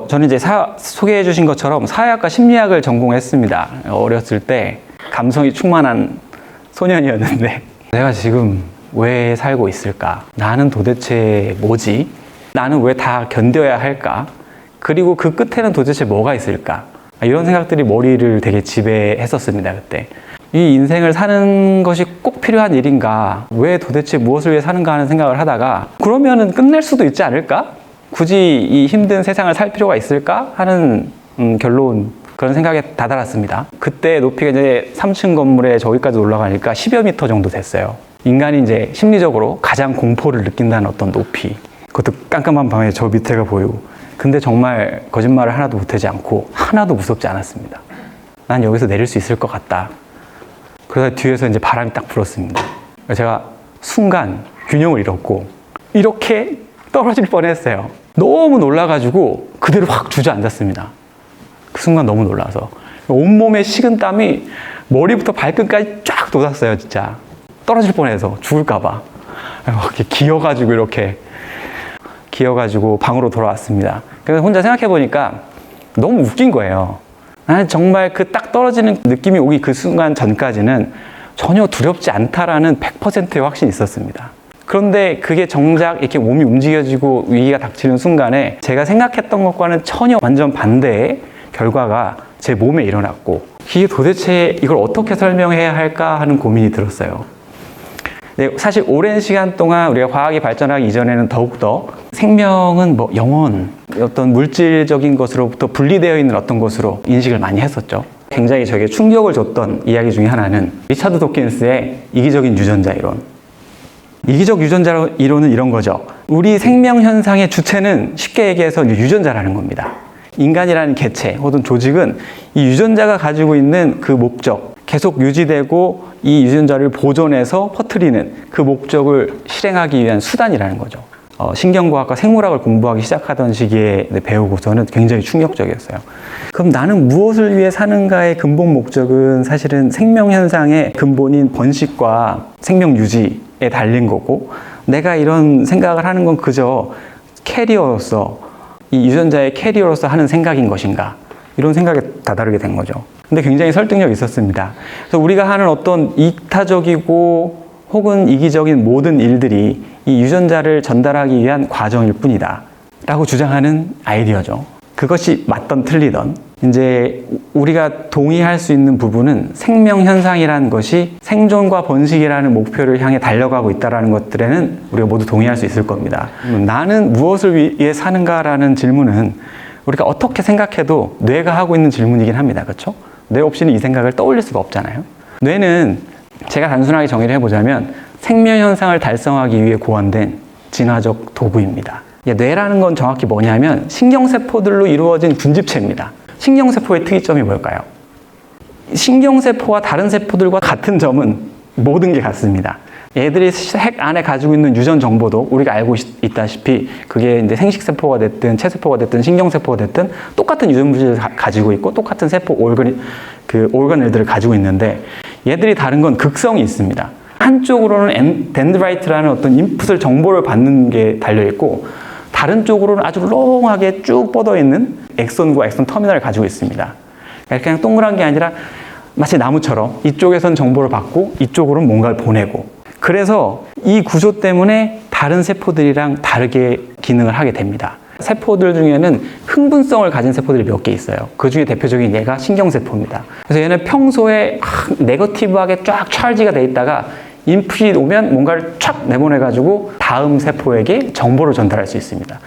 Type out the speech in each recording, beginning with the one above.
저는 이제 소개해 주신 것처럼 사회학과 심리학을 전공했습니다. 어렸을 때 감성이 충만한 소년이었는데 내가 지금 왜 살고 있을까? 나는 도대체 뭐지? 나는 왜 다 견뎌야 할까? 그리고 그 끝에는 도대체 뭐가 있을까? 이런 생각들이 머리를 되게 지배했었습니다, 그때. 이 인생을 사는 것이 꼭 필요한 일인가? 왜 도대체 무엇을 위해 사는가 하는 생각을 하다가 그러면은 끝낼 수도 있지 않을까? 굳이 이 힘든 세상을 살 필요가 있을까? 하는 결론, 그런 생각에 다다랐습니다. 그때 높이가 이제 3층 건물에 저기까지 올라가니까 10여 미터 정도 됐어요. 인간이 이제 심리적으로 가장 공포를 느낀다는 어떤 높이. 그것도 깜깜한 방에 저 밑에가 보이고. 근데 정말 거짓말을 하나도 못하지 않고 하나도 무섭지 않았습니다. 난 여기서 내릴 수 있을 것 같다. 그러다 뒤에서 이제 바람이 딱 불었습니다. 제가 순간 균형을 잃었고 이렇게 떨어질 뻔했어요. 너무 놀라가지고 그대로 확 주저앉았습니다. 그 순간 너무 놀라서 온몸에 식은 땀이 머리부터 발끝까지 쫙 돋았어요. 진짜 떨어질 뻔해서 죽을까봐 이렇게 기어가지고 방으로 돌아왔습니다. 그래서 혼자 생각해보니까 너무 웃긴 거예요. 나는 정말 그 딱 떨어지는 느낌이 오기 그 순간 전까지는 전혀 두렵지 않다라는 100%의 확신이 있었습니다. 그런데 그게 정작 이렇게 몸이 움직여지고 위기가 닥치는 순간에 제가 생각했던 것과는 전혀 완전 반대의 결과가 제 몸에 일어났고 이게 도대체 이걸 어떻게 설명해야 할까 하는 고민이 들었어요. 네, 사실 오랜 시간 동안 우리가 과학이 발전하기 이전에는 더욱더 생명은 뭐 영혼, 어떤 물질적인 것으로부터 분리되어 있는 어떤 것으로 인식을 많이 했었죠. 굉장히 저에게 충격을 줬던 이야기 중에 하나는 리차드 도킨스의 이기적인 유전자 이론. 이기적 유전자 이론은 이런 거죠. 우리 생명 현상의 주체는 쉽게 얘기해서 유전자라는 겁니다. 인간이라는 개체 혹은 조직은 이 유전자가 가지고 있는 그 목적, 계속 유지되고 이 유전자를 보존해서 퍼뜨리는 그 목적을 실행하기 위한 수단이라는 거죠. 신경과학과 생물학을 공부하기 시작하던 시기에 배우고서는 굉장히 충격적이었어요. 그럼 나는 무엇을 위해 사는가의 근본 목적은 사실은 생명 현상의 근본인 번식과 생명 유지에 달린 거고, 내가 이런 생각을 하는 건 그저 캐리어로서, 이 유전자의 캐리어로서 하는 생각인 것인가, 이런 생각에 다다르게 된 거죠. 근데 굉장히 설득력이 있었습니다. 그래서 우리가 하는 어떤 이타적이고 혹은 이기적인 모든 일들이 이 유전자를 전달하기 위한 과정일 뿐이다 라고 주장하는 아이디어죠. 그것이 맞던 틀리던, 이제 우리가 동의할 수 있는 부분은 생명 현상이라는 것이 생존과 번식이라는 목표를 향해 달려가고 있다는 것들에는 우리가 모두 동의할 수 있을 겁니다. 나는 무엇을 위해 사는가라는 질문은 우리가 어떻게 생각해도 뇌가 하고 있는 질문이긴 합니다. 그렇죠? 뇌 없이는 이 생각을 떠올릴 수가 없잖아요. 뇌는 제가 단순하게 정의를 해보자면 생명 현상을 달성하기 위해 고안된 진화적 도구입니다. 뇌라는 건 정확히 뭐냐면 신경세포들로 이루어진 군집체입니다. 신경세포의 특이점이 뭘까요? 신경세포와 다른 세포들과 같은 점은 모든 게 같습니다. 얘들이 핵 안에 가지고 있는 유전 정보도 우리가 알고 있다시피 그게 이제 생식세포가 됐든 체세포가 됐든 신경세포가 됐든 똑같은 유전 물질을 가지고 있고 똑같은 세포 오르가넬들을 가지고 있는데 얘들이 다른 건 극성이 있습니다. 한쪽으로는 덴드라이트라는 어떤 인풋을 정보를 받는 게 달려있고 다른 쪽으로는 아주 롱하게 쭉 뻗어있는 엑손과 엑손 터미널을 가지고 있습니다. 그냥 동그란 게 아니라 마치 나무처럼 이쪽에선 정보를 받고 이쪽으로는 뭔가를 보내고, 그래서 이 구조 때문에 다른 세포들이랑 다르게 기능을 하게 됩니다. 세포들 중에는 흥분성을 가진 세포들이 몇 개 있어요. 그 중에 대표적인 얘가 신경세포입니다. 그래서 얘는 평소에 네거티브하게 쫙 찰지가 돼 있다가 인풋이 오면 뭔가를 촥 내보내가지고 다음 세포에게 정보를 전달할 수 있습니다.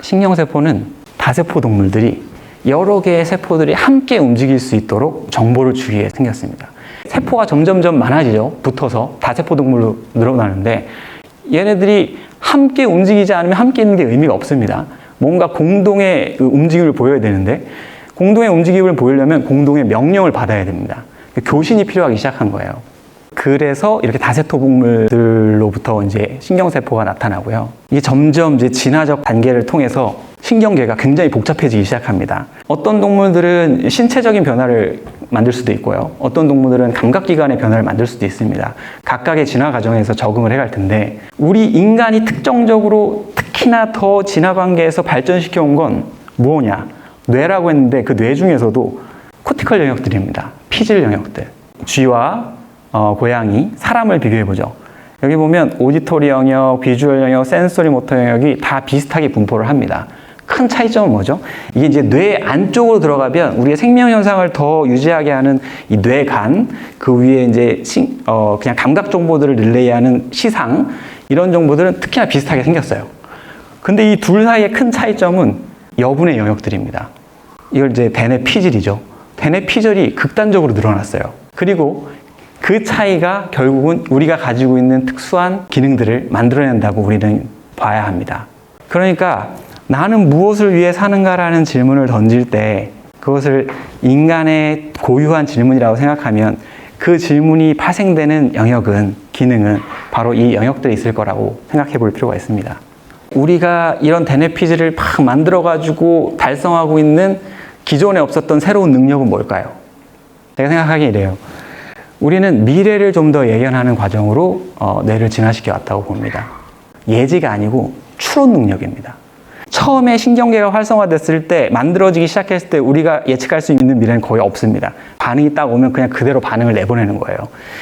신경세포는 다세포 동물들이 여러 개의 세포들이 함께 움직일 수 있도록 정보를 주기 위해 생겼습니다. 세포가 점점점 많아지죠. 붙어서 다세포 동물로 늘어나는데 얘네들이 함께 움직이지 않으면 함께 있는 게 의미가 없습니다. 뭔가 공동의 움직임을 보여야 되는데 공동의 움직임을 보이려면 공동의 명령을 받아야 됩니다. 교신이 필요하기 시작한 거예요. 그래서 이렇게 다세포 동물들로부터 이제 신경세포가 나타나고요. 이게 점점 이제 진화적 단계를 통해서 신경계가 굉장히 복잡해지기 시작합니다. 어떤 동물들은 신체적인 변화를 만들 수도 있고요. 어떤 동물들은 감각기관의 변화를 만들 수도 있습니다. 각각의 진화 과정에서 적응을 해갈 텐데 우리 인간이 특정적으로 특히나 더 진화 관계에서 발전시켜 온 건 뭐냐? 뇌라고 했는데 그 뇌 중에서도 코티컬 영역들입니다. 피질 영역들. 쥐와 고양이, 사람을 비교해보죠. 여기 보면 오디토리 영역, 비주얼 영역, 센소리 모터 영역이 다 비슷하게 분포를 합니다. 큰 차이점은 뭐죠? 이게 이제 뇌 안쪽으로 들어가면 우리의 생명 현상을 더 유지하게 하는 이 뇌간, 그 위에 이제 그냥 감각 정보들을 릴레이하는 시상, 이런 정보들은 특히나 비슷하게 생겼어요. 근데 이 둘 사이의 큰 차이점은 여분의 영역들입니다. 이걸 이제 대뇌 피질이죠. 대뇌 피질이 극단적으로 늘어났어요. 그리고 그 차이가 결국은 우리가 가지고 있는 특수한 기능들을 만들어낸다고 우리는 봐야 합니다. 그러니까 나는 무엇을 위해 사는가라는 질문을 던질 때 그것을 인간의 고유한 질문이라고 생각하면 그 질문이 파생되는 영역은, 기능은 바로 이 영역들에 있을 거라고 생각해 볼 필요가 있습니다. 우리가 이런 대뇌 피질을 막 만들어가지고 달성하고 있는 기존에 없었던 새로운 능력은 뭘까요? 제가 생각하기에 이래요. 우리는 미래를 좀 더 예견하는 과정으로 뇌를 진화시켜 왔다고 봅니다. 예지가 아니고 추론 능력입니다. 처음에 신경계가 활성화됐을 때, 만들어지기 시작했을 때 우리가 예측할 수 있는 미래는 거의 없습니다. 반응이 딱 오면 그냥 그대로 반응을 내보내는 거예요.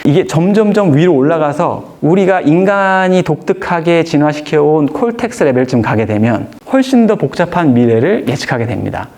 이게 점점점 위로 올라가서 우리가 인간이 독특하게 진화시켜온 콜텍스 레벨쯤 가게 되면 훨씬 더 복잡한 미래를 예측하게 됩니다.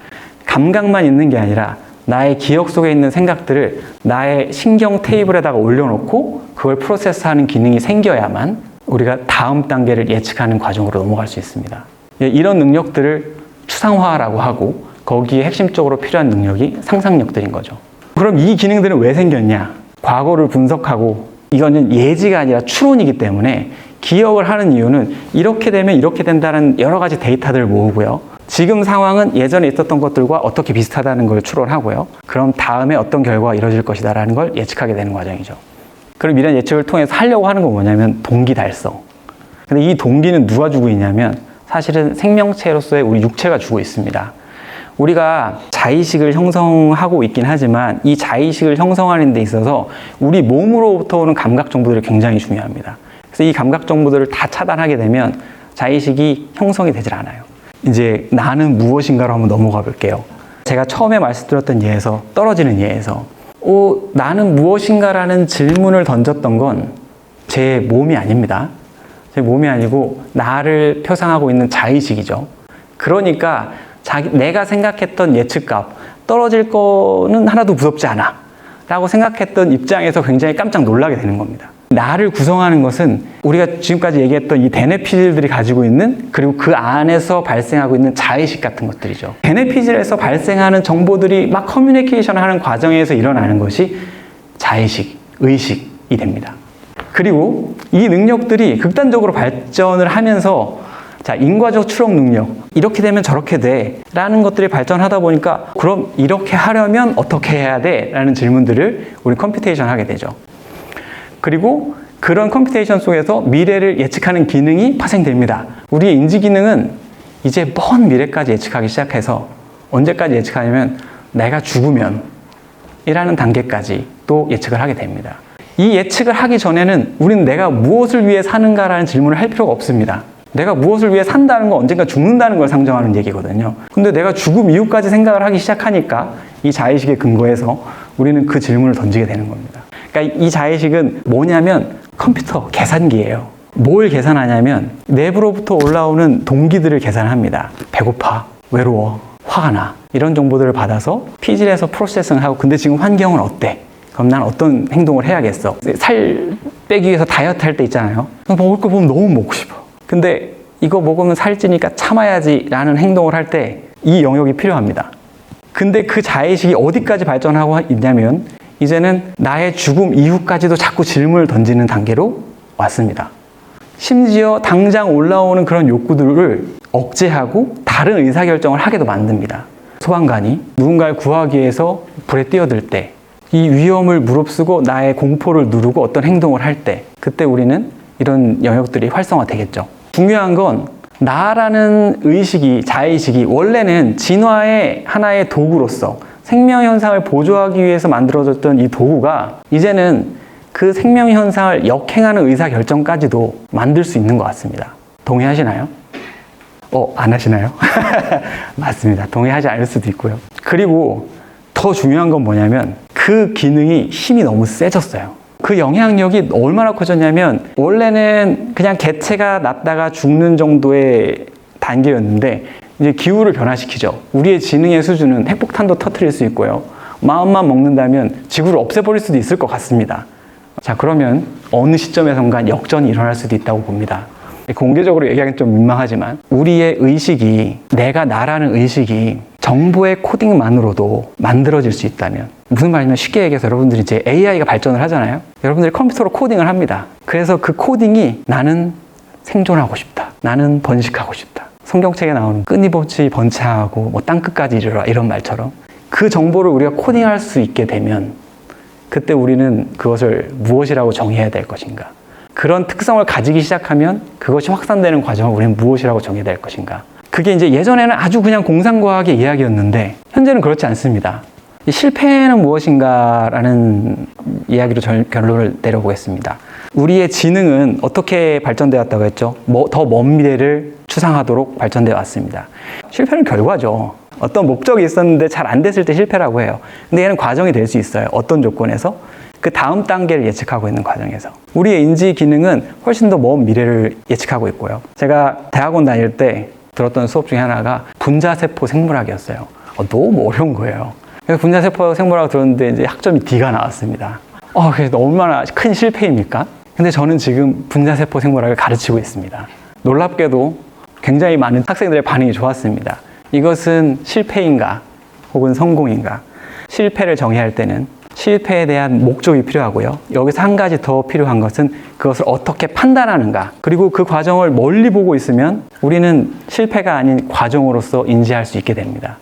감각만 있는 게 아니라 나의 기억 속에 있는 생각들을 나의 신경 테이블에다가 올려놓고 그걸 프로세스하는 기능이 생겨야만 우리가 다음 단계를 예측하는 과정으로 넘어갈 수 있습니다. 이런 능력들을 추상화라고 하고 거기에 핵심적으로 필요한 능력이 상상력들인 거죠. 그럼 이 기능들은 왜 생겼냐? 과거를 분석하고, 이거는 예지가 아니라 추론이기 때문에 기억을 하는 이유는 이렇게 되면 이렇게 된다는 여러 가지 데이터들을 모으고요. 지금 상황은 예전에 있었던 것들과 어떻게 비슷하다는 걸 추론하고요. 그럼 다음에 어떤 결과가 이루어질 것이다라는 걸 예측하게 되는 과정이죠. 그럼 이런 예측을 통해서 하려고 하는 건 뭐냐면 동기 달성. 근데 이 동기는 누가 주고 있냐면 사실은 생명체로서의 우리 육체가 주고 있습니다. 우리가 자의식을 형성하고 있긴 하지만 이 자의식을 형성하는 데 있어서 우리 몸으로부터 오는 감각 정보들이 굉장히 중요합니다. 그래서 이 감각 정보들을 다 차단하게 되면 자의식이 형성이 되질 않아요. 이제 나는 무엇인가로 한번 넘어가 볼게요. 제가 처음에 말씀드렸던 예에서, 떨어지는 예에서 나는 무엇인가라는 질문을 던졌던 건 제 몸이 아닙니다. 제 몸이 아니고 나를 표상하고 있는 자의식이죠. 그러니까 내가 생각했던 예측값, 떨어질 거는 하나도 무섭지 않아 라고 생각했던 입장에서 굉장히 깜짝 놀라게 되는 겁니다. 나를 구성하는 것은 우리가 지금까지 얘기했던 이 대뇌 피질들이 가지고 있는, 그리고 그 안에서 발생하고 있는 자의식 같은 것들이죠. 대뇌 피질에서 발생하는 정보들이 막 커뮤니케이션 하는 과정에서 일어나는 것이 자의식, 의식이 됩니다. 그리고 이 능력들이 극단적으로 발전을 하면서 인과적 추론 능력, 이렇게 되면 저렇게 돼 라는 것들이 발전하다 보니까 그럼 이렇게 하려면 어떻게 해야 돼? 라는 질문들을 우리 컴퓨테이션 하게 되죠. 그리고 그런 컴퓨테이션 속에서 미래를 예측하는 기능이 파생됩니다. 우리의 인지 기능은 이제 먼 미래까지 예측하기 시작해서 언제까지 예측하냐면 내가 죽으면 이라는 단계까지 또 예측을 하게 됩니다. 이 예측을 하기 전에는 우리는 내가 무엇을 위해 사는가라는 질문을 할 필요가 없습니다. 내가 무엇을 위해 산다는 건 언젠가 죽는다는 걸 상정하는 얘기거든요. 근데 내가 죽음 이후까지 생각을 하기 시작하니까 이 자의식에 근거해서 우리는 그 질문을 던지게 되는 겁니다. 그러니까 이 자의식은 뭐냐면 컴퓨터 계산기예요. 뭘 계산하냐면 내부로부터 올라오는 동기들을 계산합니다. 배고파, 외로워, 화가 나, 이런 정보들을 받아서 피질에서 프로세싱을 하고, 근데 지금 환경은 어때? 그럼 난 어떤 행동을 해야겠어? 살 빼기 위해서 다이어트 할 때 있잖아요. 먹을 거 보면 너무 먹고 싶어. 근데 이거 먹으면 살찌니까 참아야지 라는 행동을 할 때 이 영역이 필요합니다. 근데 그 자의식이 어디까지 발전하고 있냐면 이제는 나의 죽음 이후까지도 자꾸 질문을 던지는 단계로 왔습니다. 심지어 당장 올라오는 그런 욕구들을 억제하고 다른 의사결정을 하게도 만듭니다. 소방관이 누군가를 구하기 위해서 불에 뛰어들 때, 이 위험을 무릅쓰고 나의 공포를 누르고 어떤 행동을 할 때, 그때 우리는 이런 영역들이 활성화되겠죠. 중요한 건 나라는 의식이, 자의식이 원래는 진화의 하나의 도구로서 생명현상을 보조하기 위해서 만들어졌던 이 도구가 이제는 그 생명현상을 역행하는 의사결정까지도 만들 수 있는 것 같습니다. 동의하시나요? 안 하시나요? 맞습니다. 동의하지 않을 수도 있고요. 그리고 더 중요한 건 뭐냐면 그 기능이 힘이 너무 세졌어요. 그 영향력이 얼마나 커졌냐면 원래는 그냥 개체가 났다가 죽는 정도의 단계였는데 이제 기후를 변화시키죠. 우리의 지능의 수준은 핵폭탄도 터뜨릴 수 있고요. 마음만 먹는다면 지구를 없애버릴 수도 있을 것 같습니다. 자, 그러면 어느 시점에선가 역전이 일어날 수도 있다고 봅니다. 공개적으로 얘기하기는 좀 민망하지만 우리의 의식이, 내가 나라는 의식이 정보의 코딩만으로도 만들어질 수 있다면, 무슨 말이냐면 쉽게 얘기해서 여러분들이 이제 AI가 발전을 하잖아요. 여러분들이 컴퓨터로 코딩을 합니다. 그래서 그 코딩이 나는 생존하고 싶다, 나는 번식하고 싶다, 성경책에 나오는 끊임없이 번창하고 뭐 땅끝까지 이르라 이런 말처럼 그 정보를 우리가 코딩할 수 있게 되면 그때 우리는 그것을 무엇이라고 정의해야 될 것인가, 그런 특성을 가지기 시작하면 그것이 확산되는 과정을 우리는 무엇이라고 정의해야 될 것인가. 그게 이제 예전에는 아주 그냥 공상과학의 이야기였는데 현재는 그렇지 않습니다. 실패는 무엇인가라는 이야기로 결론을 내려보겠습니다. 우리의 지능은 어떻게 발전되었다고 했죠? 더 먼 미래를 추상하도록 발전되어 왔습니다. 실패는 결과죠. 어떤 목적이 있었는데 잘 안 됐을 때 실패라고 해요. 근데 얘는 과정이 될 수 있어요. 어떤 조건에서? 그 다음 단계를 예측하고 있는 과정에서. 우리의 인지 기능은 훨씬 더 먼 미래를 예측하고 있고요. 제가 대학원 다닐 때 들었던 수업 중에 하나가 분자세포 생물학이었어요. 너무 어려운 거예요. 그래서 분자세포 생물학을 들었는데 이제 학점이 D가 나왔습니다. 그래서 얼마나 큰 실패입니까? 근데 저는 지금 분자세포 생물학을 가르치고 있습니다. 놀랍게도 굉장히 많은 학생들의 반응이 좋았습니다. 이것은 실패인가 혹은 성공인가? 실패를 정의할 때는 실패에 대한 목적이 필요하고요. 여기서 한 가지 더 필요한 것은 그것을 어떻게 판단하는가. 그리고 그 과정을 멀리 보고 있으면 우리는 실패가 아닌 과정으로서 인지할 수 있게 됩니다.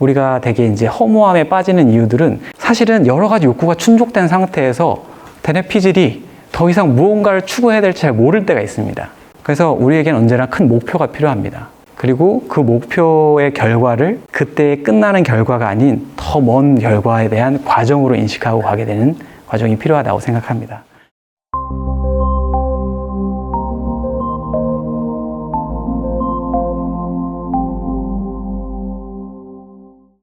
우리가 되게 이제 허무함에 빠지는 이유들은 사실은 여러 가지 욕구가 충족된 상태에서 대뇌피질이 더 이상 무언가를 추구해야 될지 잘 모를 때가 있습니다. 그래서 우리에겐 언제나 큰 목표가 필요합니다. 그리고 그 목표의 결과를 그때 끝나는 결과가 아닌 더 먼 결과에 대한 과정으로 인식하고 가게 되는 과정이 필요하다고 생각합니다.